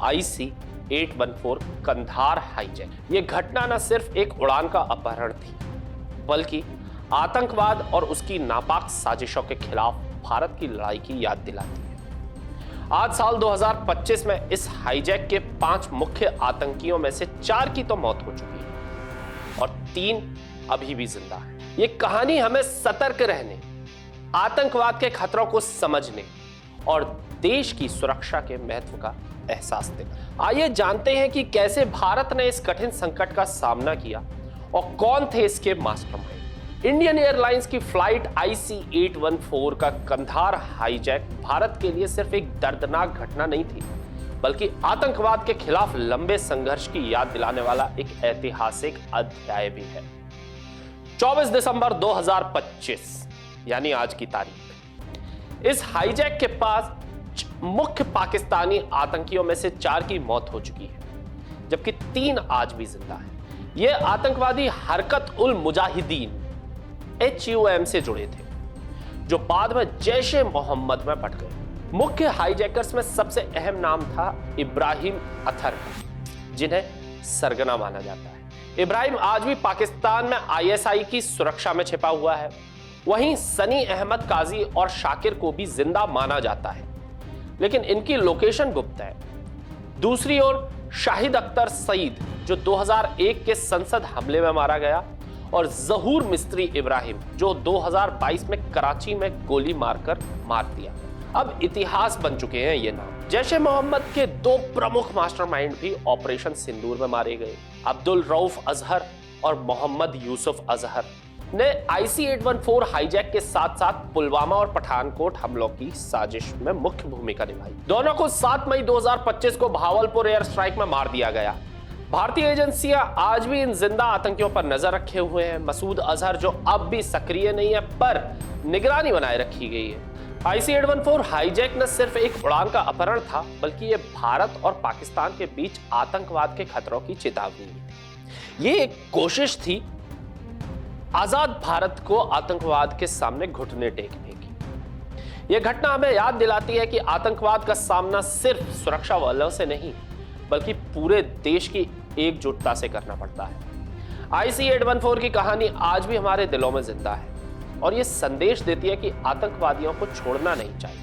IC-814 Kandahar hijack. ये घटना न सिर्फ एक उड़ान का अपहरण थी, बल्कि आतंकवाद और उसकी नापाक साजिशों के खिलाफ भारत की लड़ाई की याद दिलाती है। आज साल 2025 में इस हाईजैक के 5 मुख्य आतंकियों में से 4 की तो मौत हो चुकी है और 3 अभी भी जिंदा है। ये कहानी हमें सतर्क रहने, आतंकवाद के खतरों को समझने और देश की सुरक्षा के महत्व का एहसास देगा। आइए जानते हैं कि कैसे भारत ने इस कठिन संकट का सामना किया और कौन थे इसके मास्टरमाइंड। इंडियन एयरलाइंस की फ्लाइट IC-814 का कंधार हाईजैक भारत के लिए सिर्फ एक दर्दनाक घटना नहीं थी, बल्कि आतंकवाद के खिलाफ लंबे संघर्ष की याद दिलाने वाला एक ऐतिहासिक अध्याय भी है। 24 दिसंबर 2025 यानी आज की तारीख, इस हाईजैक के पास मुख्य पाकिस्तानी आतंकियों में से 4 की मौत हो चुकी है, जबकि 3 आज भी जिंदा हैं। ये आतंकवादी हरकत उल मुजाहिदीन HUM से जुड़े थे, जो बाद में जैश-ए मोहम्मद में बट गए। मुख्य हाईजैकर्स में सबसे अहम नाम था इब्राहिम अथर का, जिन्हें सरगना माना जाता है। इब्राहिम आज भी पाकिस्तान में ISI की सुरक्षा में छिपा हुआ है। वहीं सनी अहमद काजी और शाकिर को भी जिंदा माना जाता है, लेकिन इनकी लोकेशन गुप्त है। दूसरी ओर शाहिद अख्तर सईद, जो 2001 के संसद हमले में मारा गया, और जहूर मिस्त्री इब्राहिम, जो 2022 में कराची में गोली मारकर मार दिया। अब इतिहास बन चुके हैं ये नाम। जैश-ए मोहम्मद के 2 प्रमुख मास्टरमाइंड भी ऑपरेशन सिंदूर में मारे गए। अब्दुल रऊफ अजहर और मोहम्मद यूसुफ अजहर ने IC-814 हाईजैक के साथ साथ पुलवामा और पठानकोट हमलों की साजिश में मुख्य भूमिका निभाई। दोनों को 7 मई 2025 को भावलपुर एयर स्ट्राइक में मार दिया गया। भारतीय एजेंसियां आज भी इन जिंदा आतंकियों पर नजर रखे हुए हैं। मसूद अजहर, जो अब भी सक्रिय नहीं है, पर निगरानी बनाए रखी गई है। IC-814 हाईजैक न सिर्फ एक उड़ान का अपहरण था, बल्कि यह भारत और पाकिस्तान के बीच आतंकवाद के खतरों की चेतावनी थी। ये एक कोशिश थी आजाद भारत को आतंकवाद के सामने घुटने टेकने की। यह घटना हमें याद दिलाती है कि आतंकवाद का सामना सिर्फ सुरक्षा बलों से नहीं, बल्कि पूरे देश की एकजुटता से करना पड़ता है। IC-814 की कहानी आज भी हमारे दिलों में जिंदा है और यह संदेश देती है कि आतंकवादियों को छोड़ना नहीं चाहिए।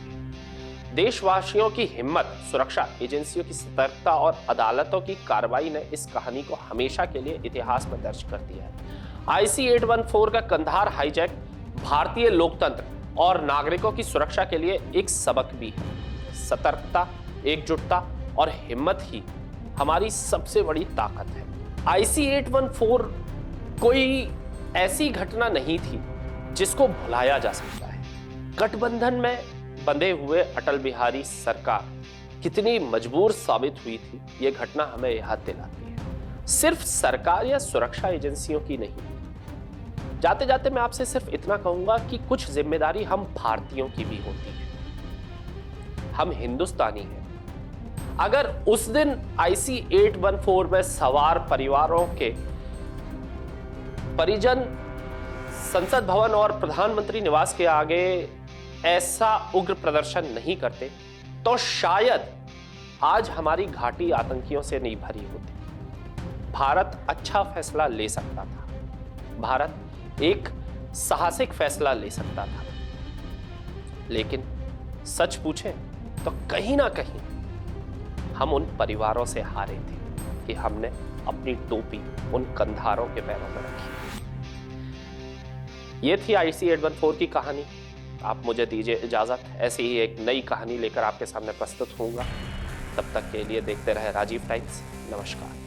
देशवासियों की हिम्मत, सुरक्षा एजेंसियों की सतर्कता और अदालतों की कार्रवाई ने इस कहानी को हमेशा के लिए इतिहास में दर्ज कर दिया है। IC-814 का कंधार हाईजैक भारतीय लोकतंत्र और नागरिकों की सुरक्षा के लिए एक सबक भी है। सतर्कता, एकजुटता और हिम्मत ही हमारी सबसे बड़ी ताकत है। IC-814 कोई ऐसी घटना नहीं थी जिसको भुलाया जा सकता है। गठबंधन में बंधे हुए अटल बिहारी सरकार कितनी मजबूर साबित हुई थी, यह घटना हमें याद दिलाती है। सिर्फ सरकार या सुरक्षा एजेंसियों की नहीं। जाते जाते मैं आपसे सिर्फ इतना कहूंगा कि कुछ जिम्मेदारी हम भारतीयों की भी होती है। हम हिंदुस्तानी हैं। अगर उस दिन IC-814 में सवार परिवारों के परिजन संसद भवन और प्रधानमंत्री निवास के आगे ऐसा उग्र प्रदर्शन नहीं करते, तो शायद आज हमारी घाटी आतंकियों से नहीं भरी होती। भारत अच्छा फैसला ले सकता था। भारत एक साहसिक फैसला ले सकता था। लेकिन सच पूछें तो कहीं ना कहीं हम उन परिवारों से हारे थे कि हमने अपनी टोपी उन कंधारों के पैरों में रखी। ये थी IC-814 की कहानी। आप मुझे दीजिए इजाजत, ऐसी ही एक नई कहानी लेकर आपके सामने प्रस्तुत होऊंगा। तब तक के लिए देखते रहे राजीव टाइम्स। नमस्कार।